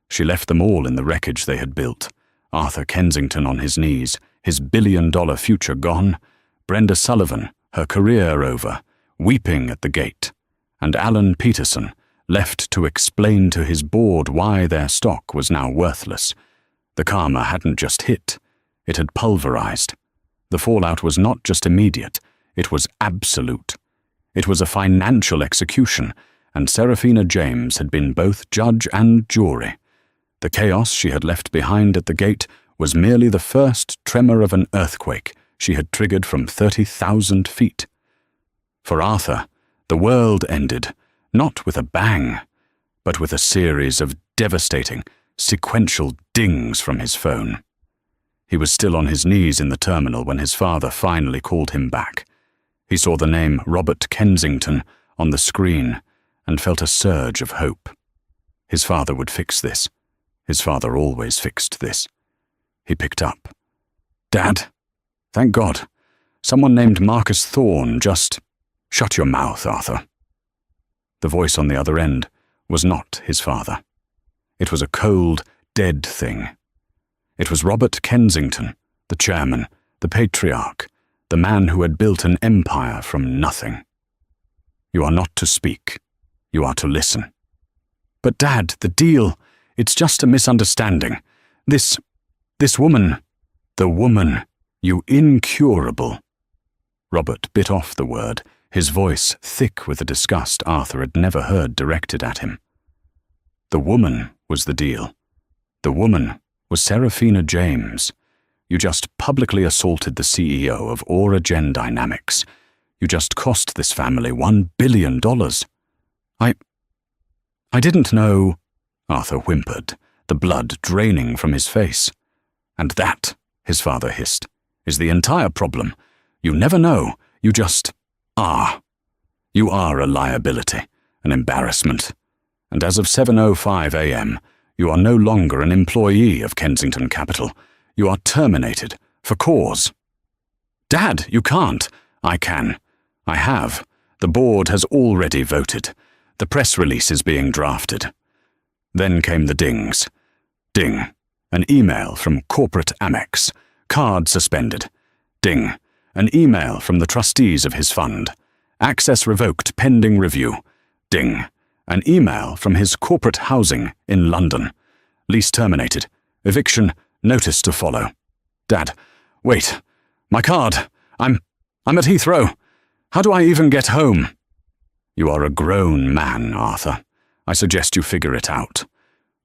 She left them all in the wreckage they had built. Arthur Kensington on his knees, his billion-dollar future gone. Brenda Sullivan, her career over, weeping at the gate. And Alan Peterson, left to explain to his board why their stock was now worthless. The karma hadn't just hit, it had pulverized. The fallout was not just immediate, it was absolute. It was a financial execution, and Serafina James had been both judge and jury. The chaos she had left behind at the gate was merely the first tremor of an earthquake she had triggered from 30,000 feet. For Arthur, the world ended, not with a bang, but with a series of devastating, sequential dings from his phone. He was still on his knees in the terminal when his father finally called him back. He saw the name Robert Kensington on the screen and felt a surge of hope. His father would fix this. His father always fixed this. He picked up. "Dad? Thank God. Someone named Marcus Thorne just—" "Shut your mouth, Arthur." The voice on the other end was not his father. It was a cold, dead thing. It was Robert Kensington, the chairman, the patriarch, the man who had built an empire from nothing. "You are not to speak. You are to listen." "But Dad, the deal, it's just a misunderstanding. This woman—" "The woman, you incurable." Robert bit off the word, his voice thick with a disgust Arthur had never heard directed at him. The woman was the deal. The woman was Serafina James. You just publicly assaulted the CEO of Aura-Gen Dynamics. You just cost this family $1 billion. I didn't know, Arthur whimpered, the blood draining from his face. "And that," his father hissed, "is the entire problem. You never know, you just are. You are a liability, an embarrassment. And as of 7:05 a.m., you are no longer an employee of Kensington Capital. You are terminated, for cause." "Dad, you can't." "I can. I have. The board has already voted. The press release is being drafted." Then came the dings. Ding. An email from corporate Amex. Card suspended. Ding. An email from the trustees of his fund. Access revoked pending review. Ding. An email from his corporate housing in London. Lease terminated. Eviction notice to follow. "Dad, wait. My card. I'm at Heathrow. How do I even get home?" "You are a grown man, Arthur. I suggest you figure it out.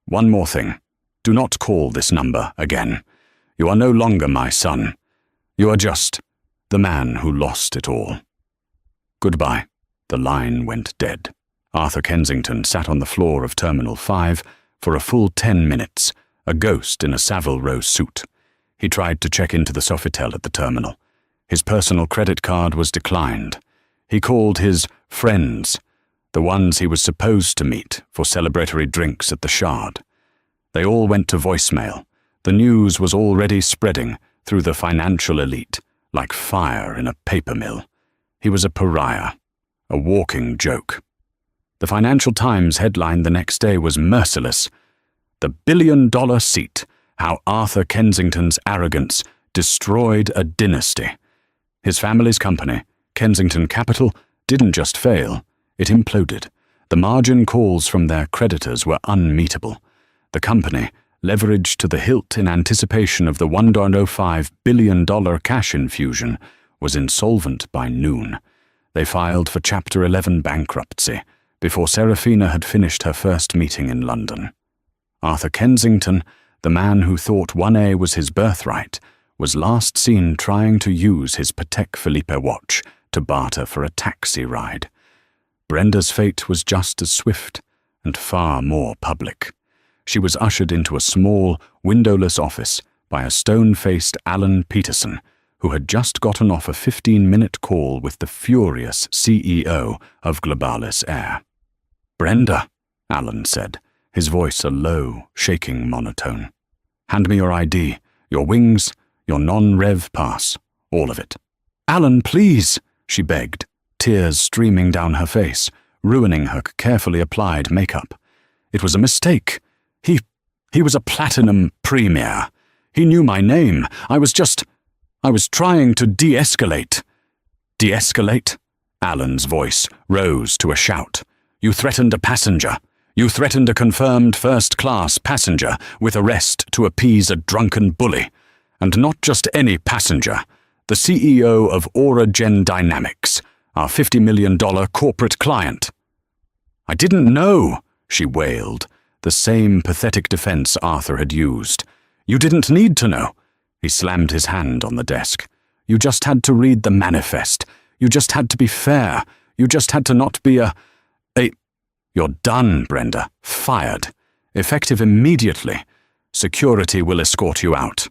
One more thing. Do not call this number again. You are no longer my son. You are just the man who lost it all." Goodbye. The line went dead. Arthur Kensington sat on the floor of Terminal 5 for a full 10 minutes, a ghost in a Savile Row suit. He tried to check into the Sofitel at the terminal. His personal credit card was declined. He called his friends, the ones he was supposed to meet for celebratory drinks at the Shard. They all went to voicemail. The news was already spreading through the financial elite, like fire in a paper mill. He was a pariah, a walking joke. The Financial Times headline the next day was merciless. "The billion-dollar seat, how Arthur Kensington's arrogance destroyed a dynasty." His family's company, Kensington Capital, didn't just fail, it imploded. The margin calls from their creditors were unmeetable. The company, leveraged to the hilt in anticipation of the $1.05 billion cash infusion, was insolvent by noon. They filed for Chapter 11 bankruptcy before Serafina had finished her first meeting in London. Arthur Kensington, the man who thought 1A was his birthright, was last seen trying to use his Patek Philippe watch to barter for a taxi ride. Brenda's fate was just as swift and far more public. She was ushered into a small, windowless office by a stone-faced Alan Peterson, who had just gotten off a 15-minute call with the furious CEO of Globalis Air. "Brenda," Alan said, his voice a low, shaking monotone. "Hand me your ID, your wings, your non-rev pass, all of it." "Alan, please," she begged, tears streaming down her face, ruining her carefully applied makeup. "It was a mistake. He was a platinum premier. He knew my name. I was trying to de-escalate." "De-escalate?" Alan's voice rose to a shout. You threatened a passenger. You threatened a confirmed first-class passenger with arrest to appease a drunken bully. And not just any passenger, the CEO of Auragen Dynamics, our $50 million corporate client. I didn't know, she wailed, the same pathetic defense Arthur had used. You didn't need to know. He slammed his hand on the desk. You just had to read the manifest. You just had to be fair. You just had to not be a... You're done, Brenda. Fired. Effective immediately. Security will escort you out.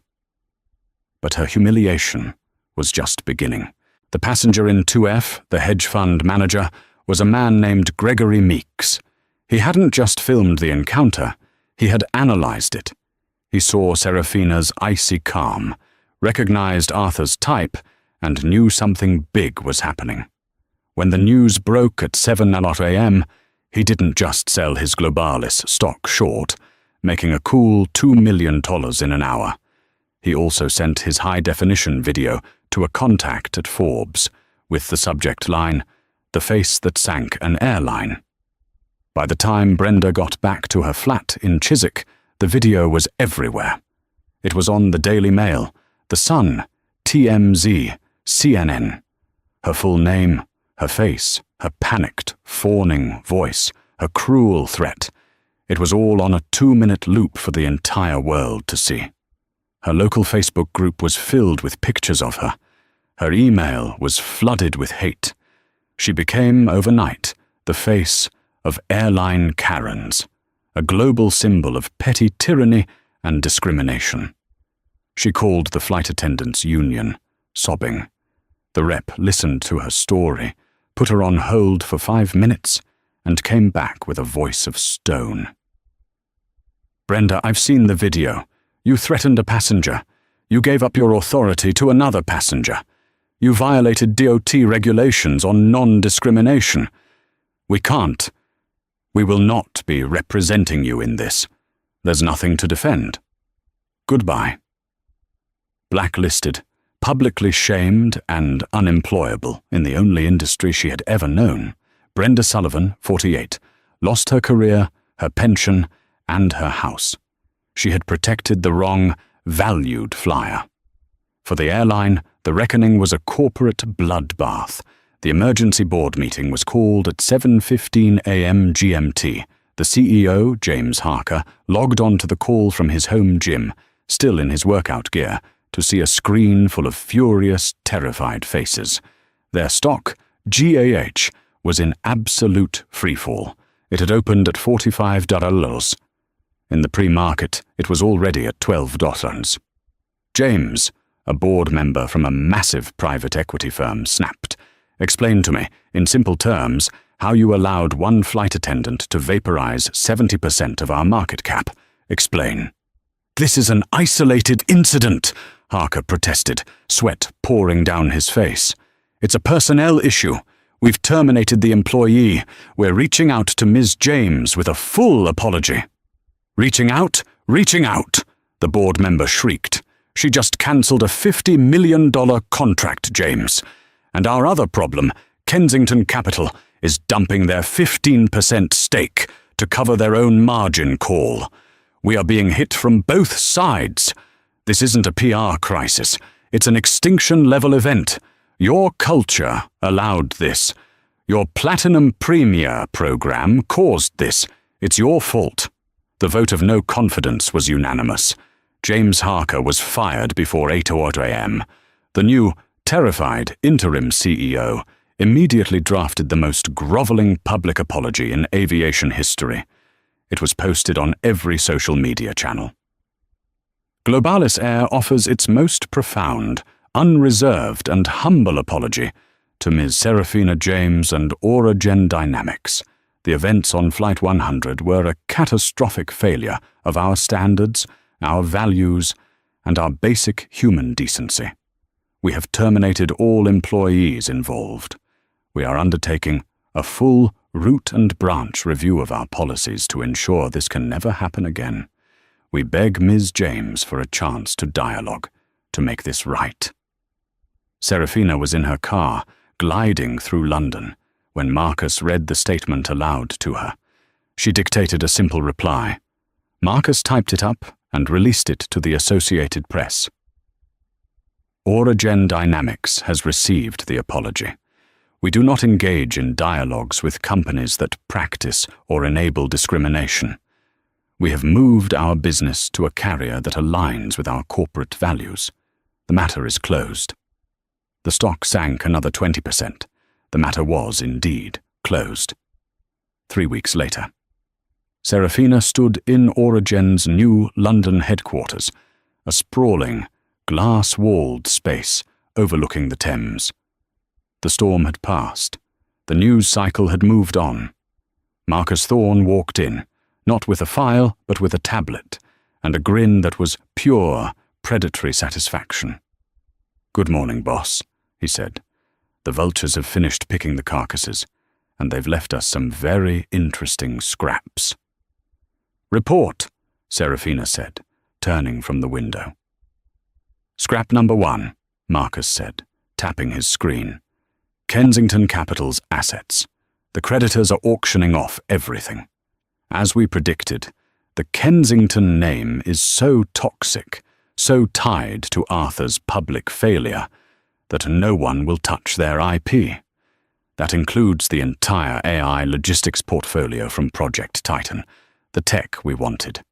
But her humiliation was just beginning. The passenger in 2F, the hedge fund manager, was a man named Gregory Meeks. He hadn't just filmed the encounter, he had analyzed it. He saw Serafina's icy calm, recognized Arthur's type, and knew something big was happening. When the news broke at 7:00 a.m., he didn't just sell his Globalis stock short, making a cool $2 million in an hour. He also sent his high-definition video to a contact at Forbes, with the subject line, "The face that sank an airline." By the time Brenda got back to her flat in Chiswick, the video was everywhere. It was on the Daily Mail, The Sun, TMZ, CNN. Her full name, her face, her panicked, fawning voice, her cruel threat. It was all on a 2-minute loop for the entire world to see. Her local Facebook group was filled with pictures of her. Her email was flooded with hate. She became, overnight, the face of airline Karens, a global symbol of petty tyranny and discrimination. She called the flight attendants' union, sobbing. The rep listened to her story, put her on hold for 5 minutes, and came back with a voice of stone. "Brenda, I've seen the video. You threatened a passenger. You gave up your authority to another passenger. You violated DOT regulations on non-discrimination. We will not be representing you in this. There's nothing to defend. Goodbye." Blacklisted, publicly shamed and unemployable in the only industry she had ever known, Brenda Sullivan, 48, lost her career, her pension, and her house. She had protected the wrong, valued flyer. For the airline, the reckoning was a corporate bloodbath. The emergency board meeting was called at 7:15 a.m. GMT. The CEO, James Harker, logged on to the call from his home gym, still in his workout gear, to see a screen full of furious, terrified faces. Their stock, GAH, was in absolute freefall. It had opened at $45. In the pre-market, it was already at $12. James, a board member from a massive private equity firm, snapped. "Explain to me, in simple terms, how you allowed one flight attendant to vaporize 70% of our market cap. Explain." "This is an isolated incident," Harker protested, sweat pouring down his face. "It's a personnel issue. We've terminated the employee. We're reaching out to Ms. James with a full apology." "Reaching out? Reaching out!" the board member shrieked. "She just cancelled a $50 million contract, James. And our other problem, Kensington Capital, is dumping their 15% stake to cover their own margin call. We are being hit from both sides. This isn't a PR crisis. It's an extinction-level event. Your culture allowed this. Your Platinum Premier program caused this. It's your fault." The vote of no confidence was unanimous. James Harker was fired before 8:00 a.m. The new, terrified interim CEO immediately drafted the most groveling public apology in aviation history. It was posted on every social media channel. Globalis Air offers its most profound, unreserved and humble apology to Ms. Serafina James and Auragen Dynamics. The events on Flight 100 were a catastrophic failure of our standards, our values, and our basic human decency. We have terminated all employees involved. We are undertaking a full root and branch review of our policies to ensure this can never happen again. We beg Ms. James for a chance to dialogue, to make this right. Serafina was in her car, gliding through London, when Marcus read the statement aloud to her. She dictated a simple reply. Marcus typed it up and released it to the Associated Press. Auragen Dynamics has received the apology. We do not engage in dialogues with companies that practice or enable discrimination. We have moved our business to a carrier that aligns with our corporate values. The matter is closed. The stock sank another 20%. The matter was, indeed, closed. 3 weeks later, Serafina stood in Auragen's new London headquarters, a sprawling, glass-walled space overlooking the Thames. The storm had passed. The news cycle had moved on. Marcus Thorne walked in, not with a file, but with a tablet, and a grin that was pure, predatory satisfaction. "Good morning, boss," he said. "The vultures have finished picking the carcasses, and they've left us some very interesting scraps." "Report," Serafina said, turning from the window. "Scrap number 1, Marcus said, tapping his screen. Kensington Capital's assets. The creditors are auctioning off everything. As we predicted, the Kensington name is so toxic, so tied to Arthur's public failure, that no one will touch their IP. That includes the entire AI logistics portfolio from Project Titan, the tech we wanted.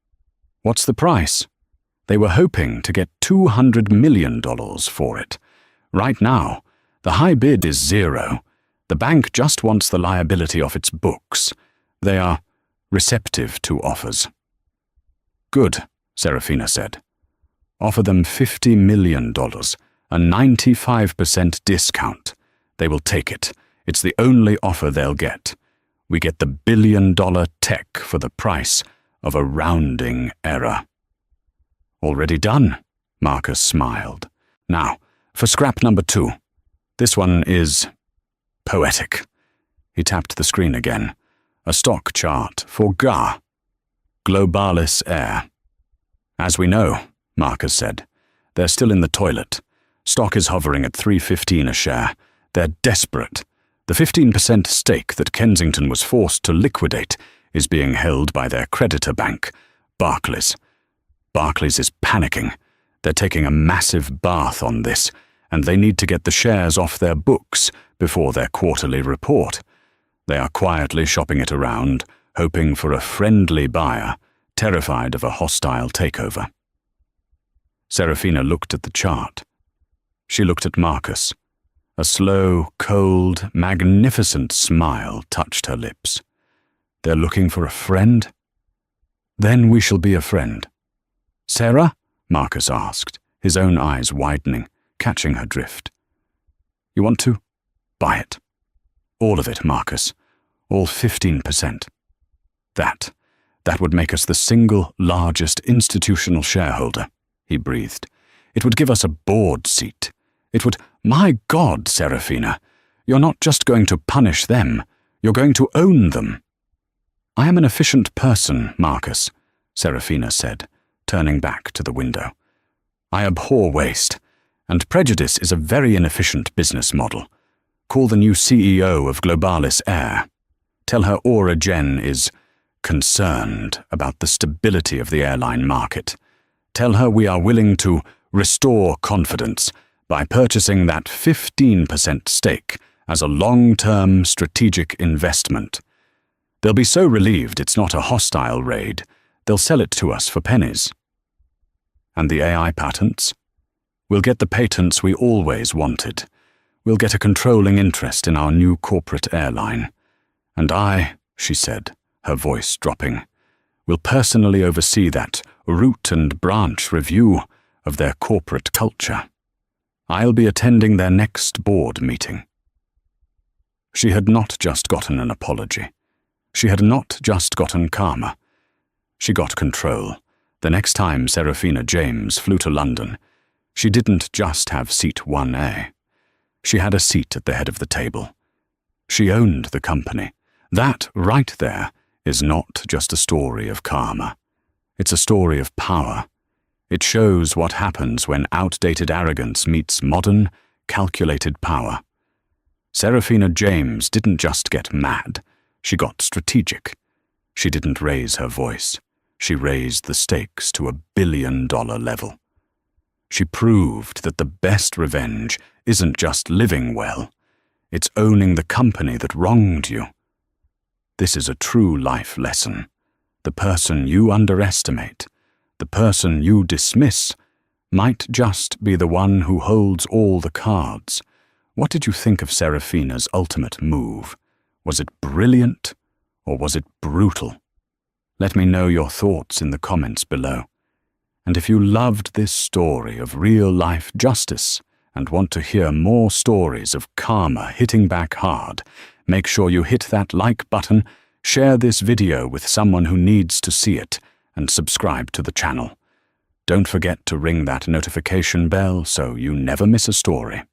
What's the price? They were hoping to get $200 million for it. Right now, the high bid is 0. The bank just wants the liability off its books. They are receptive to offers." "Good," Serafina said. "Offer them $50 million, a 95% discount. They will take it. It's the only offer they'll get. We get the billion-dollar tech for the price of a rounding error." "Already done," Marcus smiled. "Now, for scrap number 2. This one is poetic." He tapped the screen again. "A stock chart for GA, Globalis Air." "As we know," Marcus said, "they're still in the toilet. Stock is hovering at $3.15 a share. They're desperate. The 15% stake that Kensington was forced to liquidate is being held by their creditor bank, Barclays. Barclays is panicking. They're taking a massive bath on this, and they need to get the shares off their books before their quarterly report. They are quietly shopping it around, hoping for a friendly buyer, terrified of a hostile takeover." Serafina looked at the chart. She looked at Marcus. A slow, cold, magnificent smile touched her lips. "They're looking for a friend? Then we shall be a friend." "Sarah?" Marcus asked, his own eyes widening, catching her drift. "You want to? Buy it. All of it, Marcus. All 15%. That would make us the single largest institutional shareholder," he breathed. "It would give us a board seat. It would—" "My God, Serafina, you're not just going to punish them, you're going to own them." "I am an efficient person, Marcus," Serafina said, turning back to the window. "I abhor waste, and prejudice is a very inefficient business model. Call the new CEO of Globalis Air. Tell her Auragen is concerned about the stability of the airline market. Tell her we are willing to restore confidence by purchasing that 15% stake as a long-term strategic investment. They'll be so relieved it's not a hostile raid, they'll sell it to us for pennies." "And the AI patents? We'll get the patents we always wanted. We'll get a controlling interest in our new corporate airline. And I," she said, her voice dropping, "will personally oversee that root and branch review of their corporate culture. I'll be attending their next board meeting." She had not just gotten an apology. She had not just gotten karma. She got control. The next time Serafina James flew to London, she didn't just have seat 1A. She had a seat at the head of the table. She owned the company. That right there is not just a story of karma. It's a story of power. It shows what happens when outdated arrogance meets modern, calculated power. Serafina James didn't just get mad, she got strategic. She didn't raise her voice. She raised the stakes to $1 billion level. She proved that the best revenge isn't just living well, it's owning the company that wronged you. This is a true life lesson. The person you underestimate, the person you dismiss, might just be the one who holds all the cards. What did you think of Serafina's ultimate move? Was it brilliant, or was it brutal? Let me know your thoughts in the comments below. And if you loved this story of real-life justice and want to hear more stories of karma hitting back hard, make sure you hit that like button, share this video with someone who needs to see it, and subscribe to the channel. Don't forget to ring that notification bell so you never miss a story.